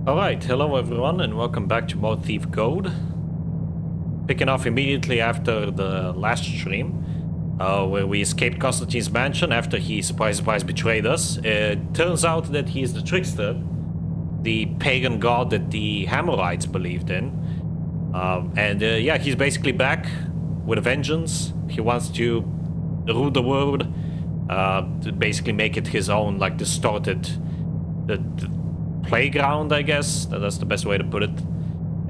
Alright, hello everyone and welcome back to more Thief Code. Picking off immediately after the last stream, where we escaped Constantine's mansion after he, surprise betrayed us. It turns out that he is the Trickster, the pagan god that the Hammerites believed in. Yeah, he's basically back with a vengeance. He wants to rule the world, to basically make it his own, like distorted the playground, I guess. That's the best way to put it.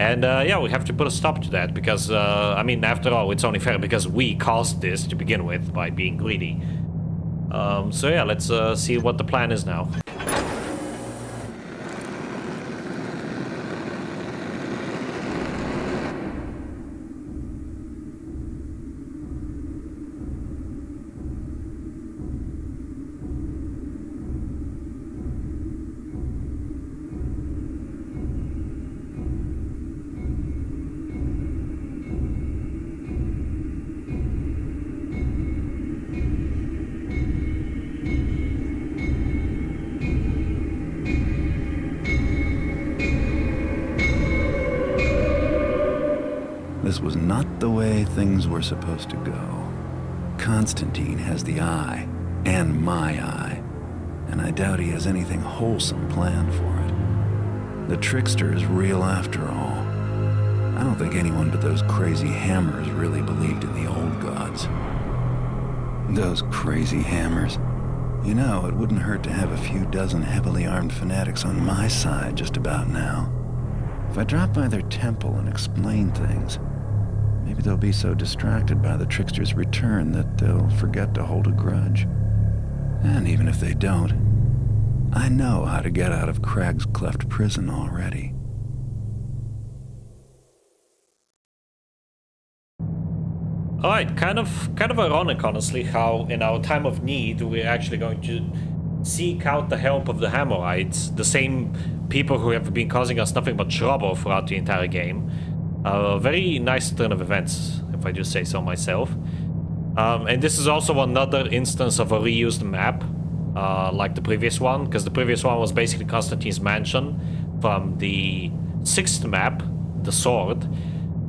And yeah, we have to put a stop to that because, I mean, after all, it's only fair because we caused this to begin with by being greedy. So yeah, let's see what the plan is now. This was not the way things were supposed to go. Constantine has the eye, and my eye, and I doubt he has anything wholesome planned for it. The Trickster is real after all. I don't think anyone but those crazy hammers really believed in the old gods. Those crazy hammers. You know, it wouldn't hurt to have a few dozen heavily armed fanatics on my side just about now. If I drop by their temple and explain things, maybe they'll be so distracted by the Trickster's return that they'll forget to hold a grudge. And even if they don't, I know how to get out of Crag's Cleft prison already. Alright, kind of ironic, honestly, how in our time of need we're actually going to seek out the help of the Hammerites, the same people who have been causing us nothing but trouble throughout the entire game. A very nice turn of events, if I do say so myself. And this is also another instance of a reused map, like the previous one, because the previous one was basically Constantine's mansion from the 6th map, the Sword,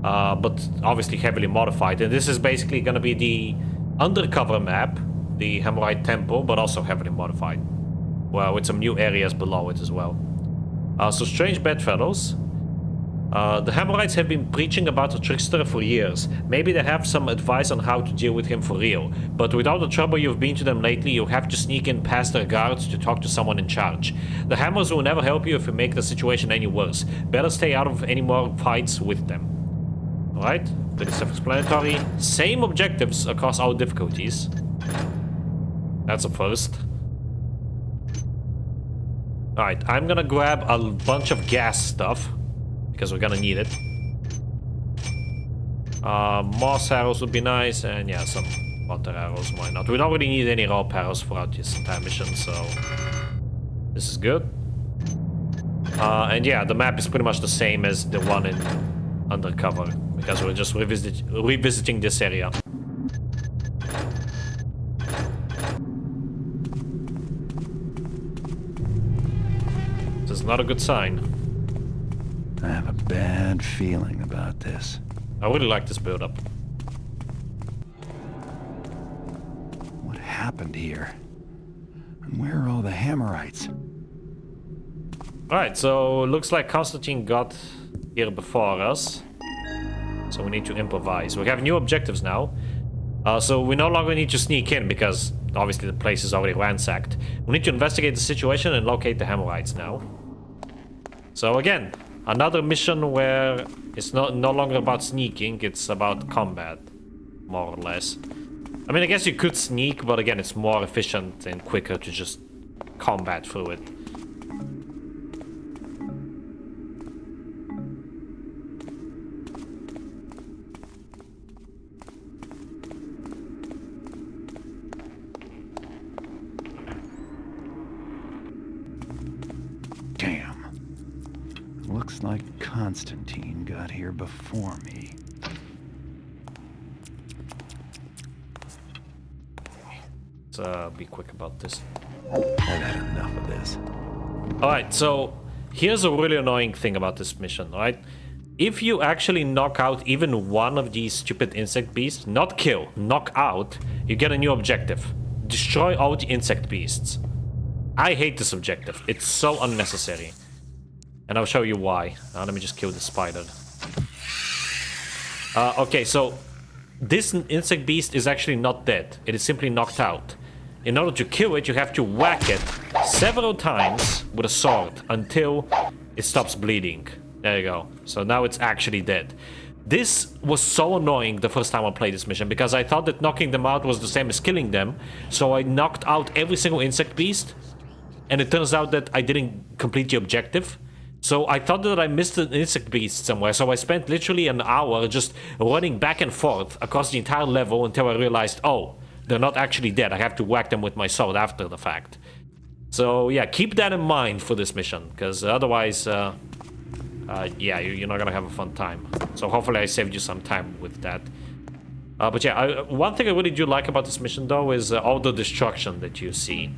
but obviously heavily modified. And this is basically going to be the undercover map, the Hammerite Temple, but also heavily modified. Well, with some new areas below it as well. So strange bedfellows. The Hammerites have been preaching about the Trickster for years. Maybe they have some advice on how to deal with him for real. But with all the trouble you've been to them lately, you have to sneak in past their guards to talk to someone in charge. The Hammers will never help you if you make the situation any worse. Better stay out of any more fights with them. Alright, pretty self-explanatory. Same objectives across all difficulties. That's a first. Alright, I'm gonna grab a bunch of gas stuff, because we're gonna need it. Moss arrows would be nice, and yeah, some water arrows, why not? We don't really need any rope arrows throughout this entire mission, so this is good. And yeah, the map is pretty much the same as the one in Undercover, because we're just revisiting this area. This is not a good sign. I have a bad feeling about this. I really like this build-up. What happened here? And where are all the Hammerites? Alright, so looks like Constantine got here before us. So we need to improvise. We have new objectives now. So we no longer need to sneak in because obviously the place is already ransacked. We need to investigate the situation and locate the Hammerites now. So again, another mission where it's no longer about sneaking, it's about combat, more or less. I mean, I guess you could sneak, but again, it's more efficient and quicker to just combat through it. Looks like Constantine got here before me. Let's be quick about this. I've had enough of this. Alright, so here's a really annoying thing about this mission, right? If you actually knock out even one of these stupid insect beasts, not kill, knock out, you get a new objective. Destroy all the insect beasts. I hate this objective. It's so unnecessary. And I'll show you why. Let me just kill the spider. Okay, so this insect beast is actually not dead. It is simply knocked out. In order to kill it, you have to whack it several times with a sword until it stops bleeding. There you go. So now it's actually dead. This was so annoying the first time I played this mission because I thought that knocking them out was the same as killing them. So I knocked out every single insect beast. And it turns out that I didn't complete the objective. So I thought that I missed an insect beast somewhere. So I spent literally an hour just running back and forth across the entire level until I realized, oh, they're not actually dead. I have to whack them with my sword after the fact. So yeah, keep that in mind for this mission. Because otherwise, yeah, you're not gonna have a fun time. So hopefully I saved you some time with that. But yeah, one thing I really do like about this mission though is all the destruction that you see.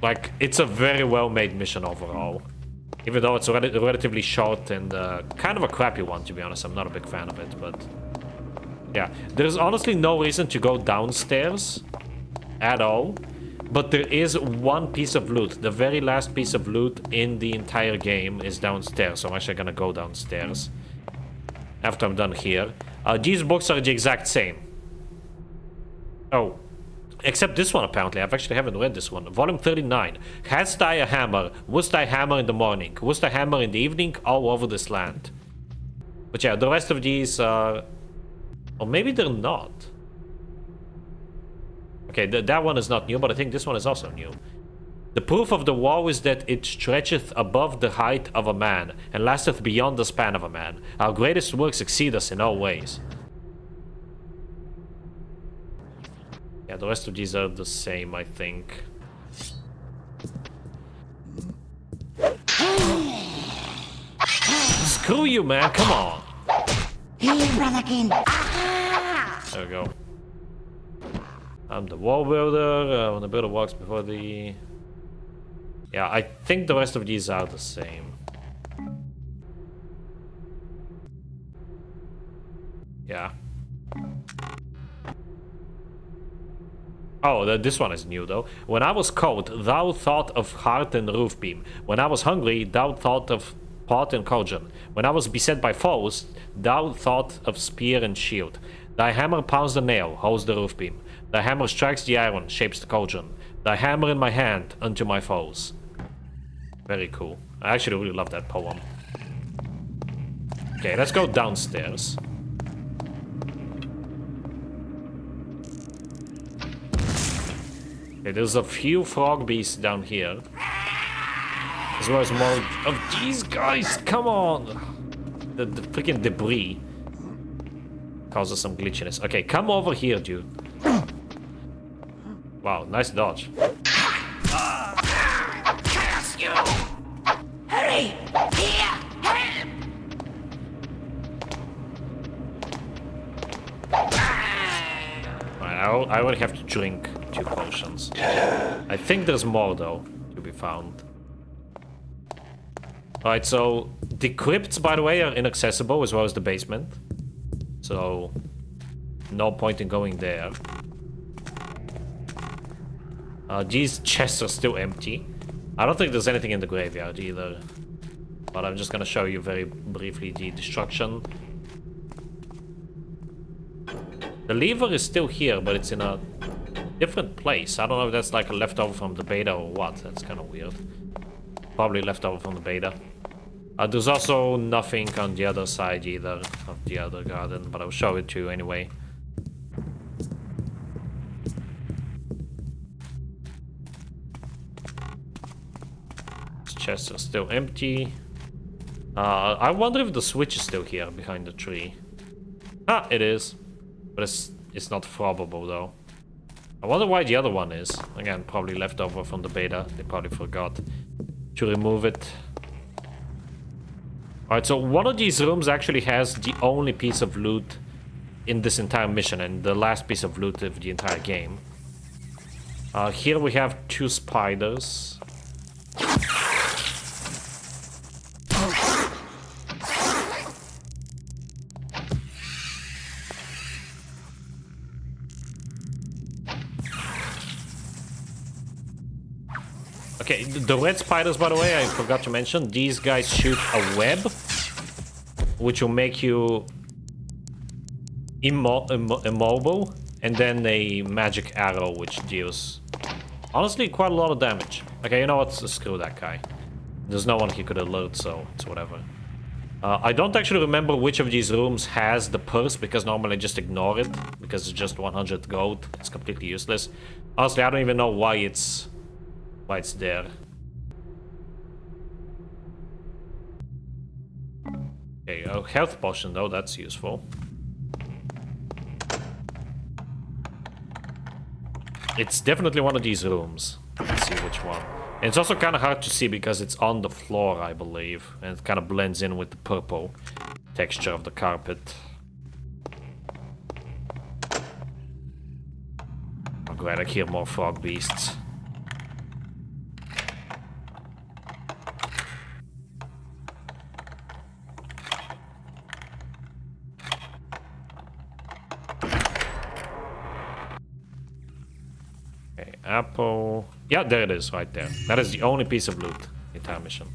Like, it's a very well-made mission overall. Even though it's relatively short and kind of a crappy one, to be honest. I'm not a big fan of it, but... yeah, there's honestly no reason to go downstairs at all. But there is one piece of loot. The very last piece of loot in the entire game is downstairs. So I'm actually gonna go downstairs after I'm done here. These books are the exact same. Oh. Except this one, apparently. I actually haven't read this one. Volume 39. Hast thou a hammer? Wouldst thou hammer in the morning? Wouldst thou hammer in the evening? All over this land. But yeah, the rest of these are... or maybe they're not. Okay, that one is not new, but I think this one is also new. The proof of the wall is that it stretcheth above the height of a man, and lasteth beyond the span of a man. Our greatest works exceed us in all ways. Yeah, the rest of these are the same, I think. Screw you, man, come on. Here, brotherkin. There we go. I'm the wall builder. When the builder walks before the... yeah, I think the rest of these are the same. Yeah. Oh, this one is new, though. When I was cold, thou thought of heart and roof beam. When I was hungry, thou thought of pot and cauldron. When I was beset by foes, thou thought of spear and shield. Thy hammer pounds the nail, holds the roof beam. Thy hammer strikes the iron, shapes the cauldron. Thy hammer in my hand, unto my foes. Very cool. I actually really love that poem. Okay, let's go downstairs. Okay, there's a few frog beasts down here. As well as more of these guys. Come on! The freaking debris causes some glitchiness. Okay, come over here, dude. Wow, nice dodge. Curse you! Hurry! Here! Help! Alright, I will have to drink 2 potions. I think there's more, though, to be found. Alright, so the crypts, by the way, are inaccessible, as well as the basement. So, no point in going there. These chests are still empty. I don't think there's anything in the graveyard either. But I'm just gonna show you very briefly the destruction. The lever is still here, but it's in a different place. I don't know if that's like a leftover from the beta or what. That's kind of weird. Probably leftover from the beta. There's also nothing on the other side either of the other garden, but I'll show it to you anyway. These chests are still empty. I wonder if the switch is still here behind the tree. Ah, it is. But it's not probable though. I wonder why the other one is. Again, probably left over from the beta. They probably forgot to remove it. Alright, so one of these rooms actually has the only piece of loot in this entire mission, and the last piece of loot of the entire game. Here we have 2 spiders. Okay, the red spiders, by the way, I forgot to mention, these guys shoot a web, which will make you immobile, and then a magic arrow, which deals, honestly, quite a lot of damage. Okay, you know what? Screw that guy. There's no one he could alert, so it's whatever. I don't actually remember which of these rooms has the purse, because normally I just ignore it, because it's just 100 gold. It's completely useless. Honestly, I don't even know why it's there. Okay, a health potion though, that's useful. It's definitely one of these rooms. Let's see which one. And it's also kind of hard to see because it's on the floor, I believe. And it kind of blends in with the purple texture of the carpet. Oh great, I hear more frog beasts. Apple. Yeah, there it is, right there. That is the only piece of loot in entire mission.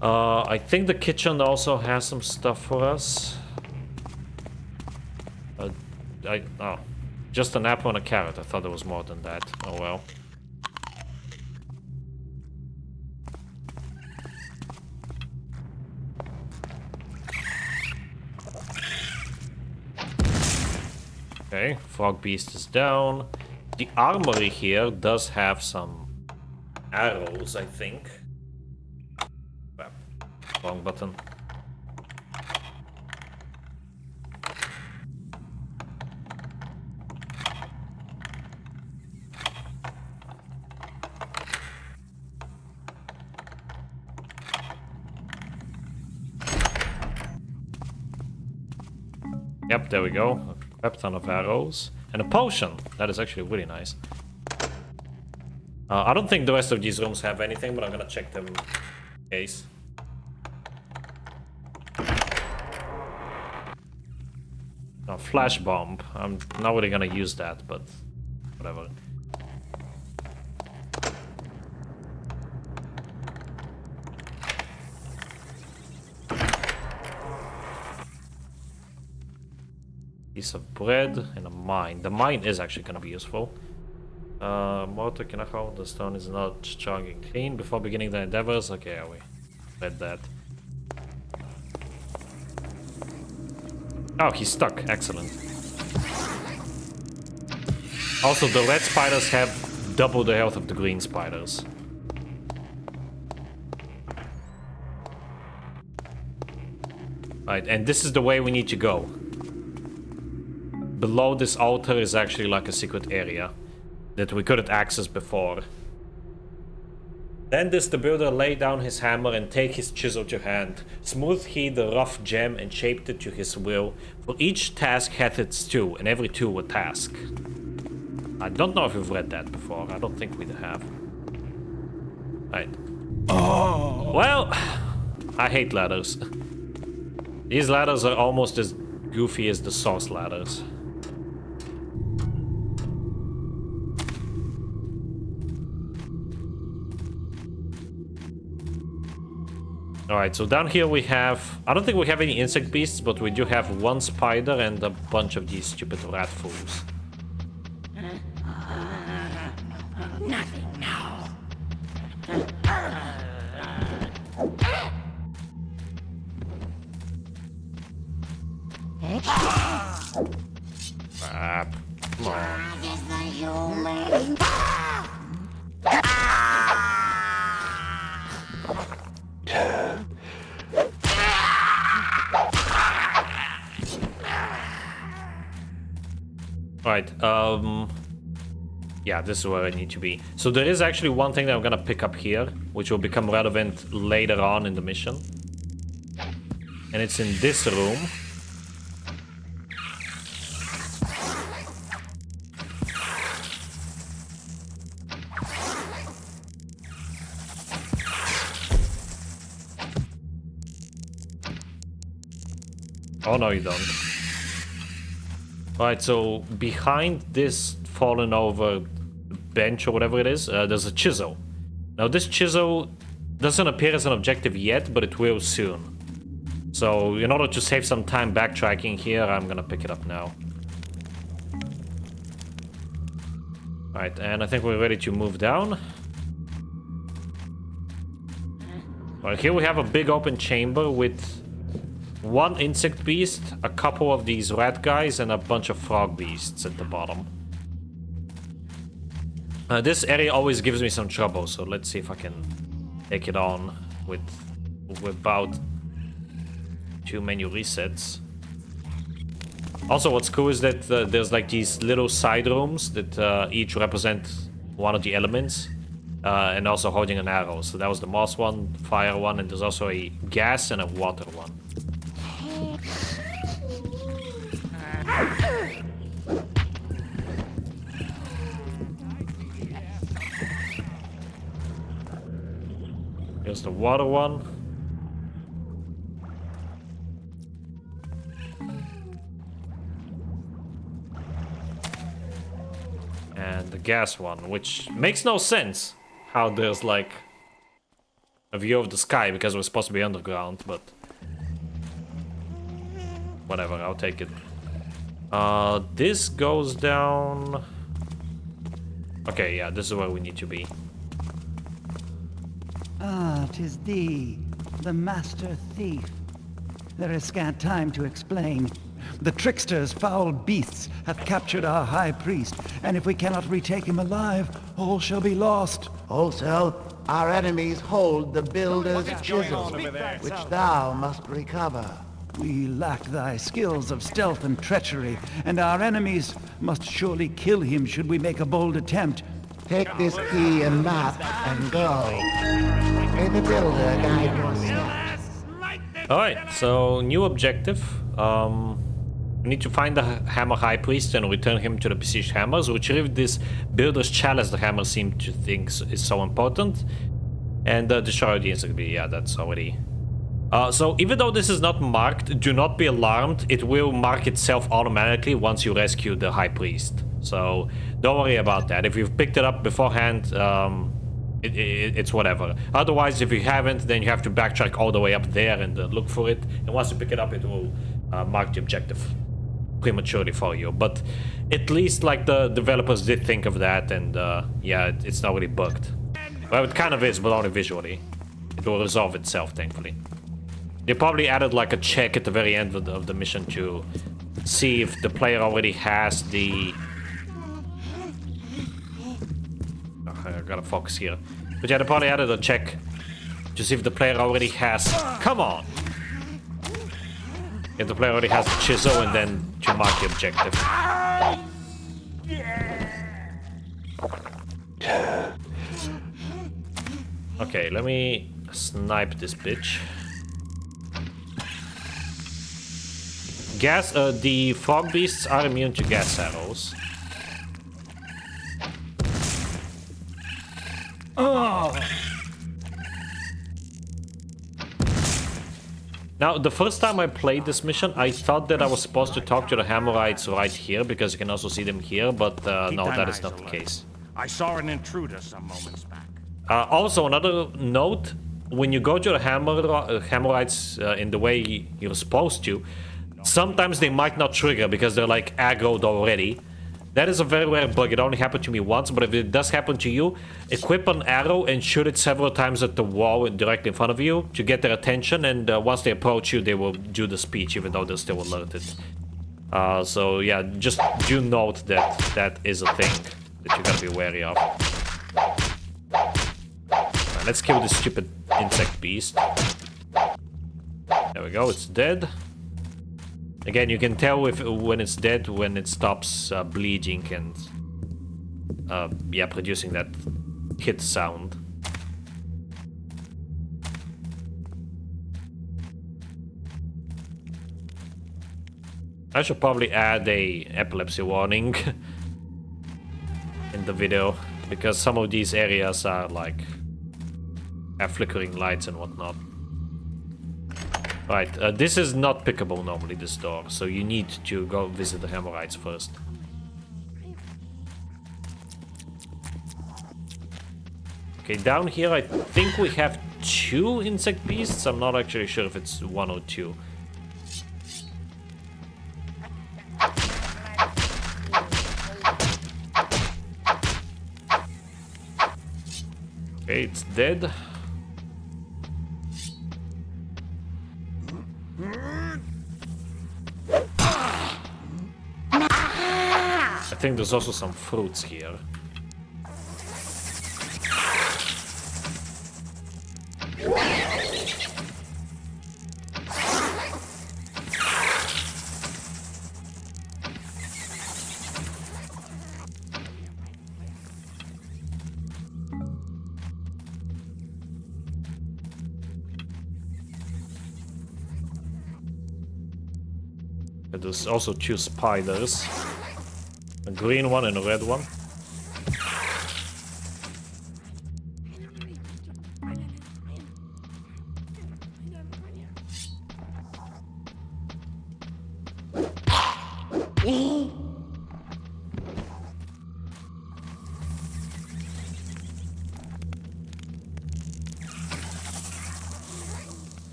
I think the kitchen also has some stuff for us. Oh, just an apple and a carrot. I thought there was more than that. Oh well. Okay, frog beast is down. The armory here does have some arrows, I think. Crap. Wrong button. Yep, there we go. A ton of arrows and a potion. That is actually really nice. I don't think the rest of these rooms have anything, but I'm gonna check them in case. No, flash bomb. I'm not really gonna use that, but whatever. Piece of bread and a mine. The mine is actually going to be useful. Mortar Kinachal, the stone is not strong and clean. Before beginning the endeavors. Okay, we read that. Oh, he's stuck. Excellent. Also, the red spiders have double the health of the green spiders. Right, and this is the way we need to go. Below this altar is actually like a secret area that we couldn't access before. Then does the builder lay down his hammer and take his chisel to hand. Smooth he the rough gem and shaped it to his will. For each task hath its two, and every two a task. I don't know if we've read that before. I don't think we have. Right. Oh. Well, I hate ladders. These ladders are almost as goofy as the source ladders. Alright, so down here we have... I don't think we have any insect beasts, but we do have one spider and a bunch of these stupid rat fools. Nothing now. Crap. Come on. Alright, yeah, this is where I need to be. So there is actually one thing that I'm gonna pick up here, which will become relevant later on in the mission. And it's in this room. Oh no, you don't. Right, so behind this fallen over bench or whatever it is, there's a chisel. Now this chisel doesn't appear as an objective yet, but it will soon. So in order to save some time backtracking here, I'm gonna pick it up now. Alright, and I think we're ready to move down. Alright, here we have a big open chamber with one insect beast, a couple of these rat guys, and a bunch of frog beasts at the bottom. This area always gives me some trouble, so let's see if I can take it on without too many resets. Also, what's cool is that there's like these little side rooms that each represent one of the elements, and also holding an arrow. So that was the moss one, fire one, and there's also a gas and a water one. Here's the water one. And the gas one, which makes no sense how there's like a view of the sky because we're supposed to be underground, but whatever, I'll take it. This goes down. Okay, yeah, this is where we need to be. Ah, 'tis thee, the master thief. There is scant time to explain. The trickster's foul beasts have captured our high priest, and if we cannot retake him alive, all shall be lost. Also, our enemies hold the builder's chisel, which thou must recover. We lack thy skills of stealth and treachery, and our enemies must surely kill him should we make a bold attempt. Take this key and map and go. May the builder guide your steps. Alright, so new objective. We need to find the Hammer High Priest and return him to the besieged hammers, retrieve this builder's chalice the hammers seem to think is so important, and destroy the insect bee. Yeah, that's already... so even though this is not marked, do not be alarmed. It will mark itself automatically once you rescue the High Priest. So don't worry about that. If you've picked it up beforehand, it's whatever. Otherwise, if you haven't, then you have to backtrack all the way up there and look for it. And once you pick it up, it will mark the objective prematurely for you. But at least like the developers did think of that, and yeah, it's not really bugged. Well, it kind of is, but only visually. It will resolve itself, thankfully. They probably added like a check at the very end of the mission to see if the player already has the... Oh, I gotta focus here. But yeah, they probably added a check to see if the player already has... Come on! If the player already has the chisel, and then to mark the objective. Okay, let me snipe this bitch. Gas, the frog beasts are immune to gas arrows. Oh! Now, the first time I played this mission, I thought that I was supposed to talk to the Hammerites right here, because you can also see them here, but no, that is not the case. I saw an intruder some moments back. Also, another note, when you go to the Hammerites in the way you're supposed to, sometimes they might not trigger because they're like aggroed already. That is a very rare bug. It only happened to me once, but if it does happen to you, equip an arrow and shoot it several times at the wall directly in front of you to get their attention, and once they approach you, they will do the speech, even though they're still alerted. So yeah, just do note that that is a thing that you gotta be wary of. Right, let's kill this stupid insect beast. There we go, it's dead. Again, you can tell when it's dead when it stops bleeding and yeah, producing that hit sound. I should probably add a epilepsy warning in the video, because some of these areas are like have flickering lights and whatnot. Right, this is not pickable normally, this door, so you need to go visit the Hammerites first. Okay, down here I think we have 2 insect beasts. I'm not actually sure if it's 1 or 2. Okay, it's dead. I think there's also some fruits here. There's also 2 spiders. A green one and a red one.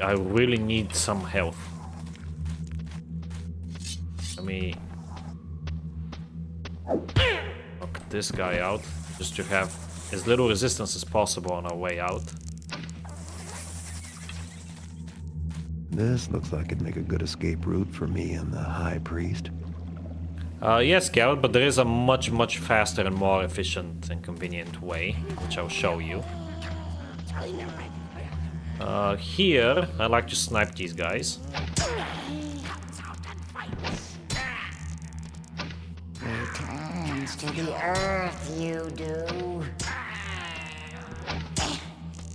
I really need some health. Let me knock this guy out, just to have as little resistance as possible on our way out. This looks like it'd make a good escape route for me and the High Priest. Yes, Garrett, but there is a much faster and more efficient and convenient way, which I'll show you. Here, I like to snipe these guys. Returns to the earth, you do.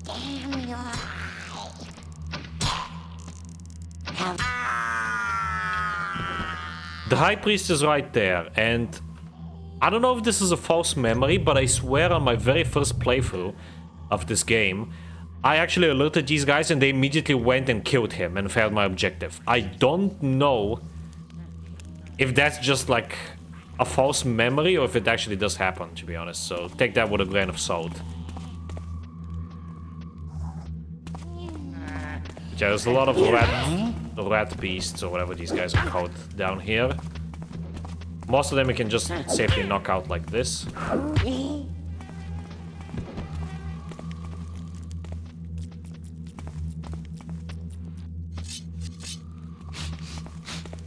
Damn your The High Priest is right there, and I don't know if this is a false memory, but I swear on my very first playthrough of this game, I actually alerted these guys and they immediately went and killed him and failed my objective. I don't know if that's just like a false memory or if it actually does happen, to be honest. So take that with a grain of salt. Yeah, there's a lot of rat beasts or whatever these guys are called down here. Most of them you can just safely knock out like this.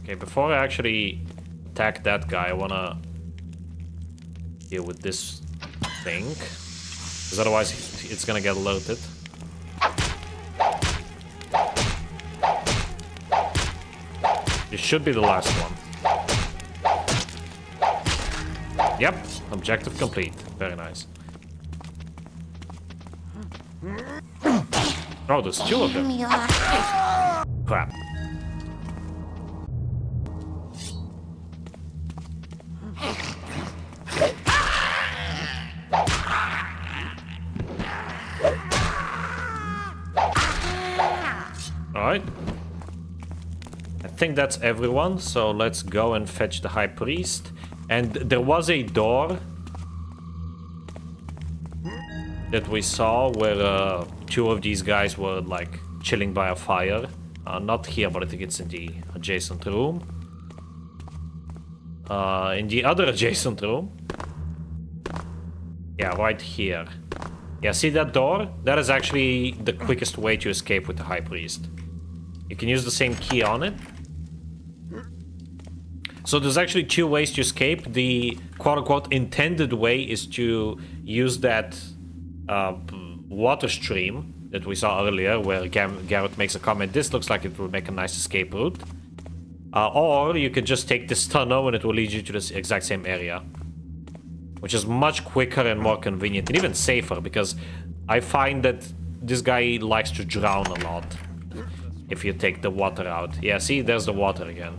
Okay, before I actually attack that guy, I wanna deal with this thing, because otherwise it's gonna get alerted. This should be the last one. Yep, objective complete. Very nice. Oh, there's 2 of them. Crap. Alright. I think that's everyone, so let's go and fetch the High Priest. And there was a door that we saw where 2 of these guys were like chilling by a fire. Not here, but I think it's in the adjacent room. In the other adjacent room. Yeah, right here. Yeah, see that door? That is actually the quickest way to escape with the High Priest. You can use the same key on it. So there's actually 2 ways to escape. The quote-unquote intended way is to use that water stream that we saw earlier, where Garrett makes a comment, this looks like it will make a nice escape route. Or you could just take this tunnel and it will lead you to this exact same area. Which is much quicker and more convenient, and even safer, because I find that this guy likes to drown a lot if you take the water out. Yeah, see, there's the water again.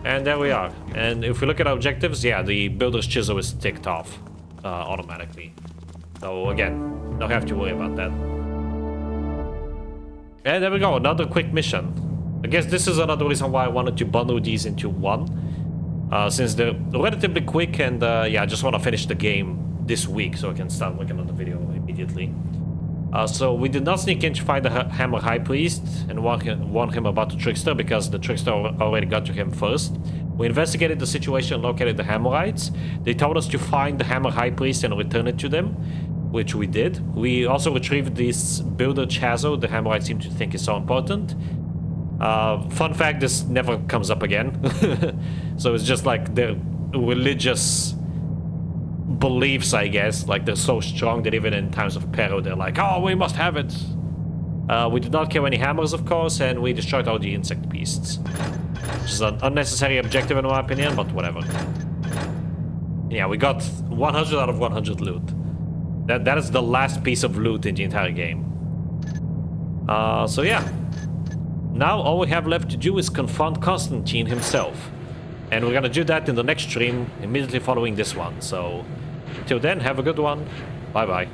And there we are. And if we look at our objectives, yeah, the builder's chisel is ticked off automatically. So again, don't have to worry about that. And there we go, another quick mission. I guess this is another reason why I wanted to bundle these into one. since they're relatively quick, and yeah, I just want to finish the game this week so I can start working on the video immediately. So we did not sneak in to find the Hammer High Priest and warn him about the Trickster, because the Trickster already got to him first. We investigated the situation and located the Hammerites. They told us to find the Hammer High Priest and return it to them, which we did. We also retrieved this Builder Chazo the Hammerites seem to think is so important. Fun fact, this never comes up again. So it's just like their religious beliefs, I guess. Like, they're so strong that even in times of peril, they're like, oh, we must have it. We did not kill any hammers, of course, and we destroyed all the insect beasts. Which is an unnecessary objective in my opinion, but whatever. Yeah, we got 100 out of 100 loot. That is the last piece of loot in the entire game. So yeah. Now all we have left to do is confront Constantine himself. And we're gonna do that in the next stream, immediately following this one. So, until then, have a good one. Bye-bye.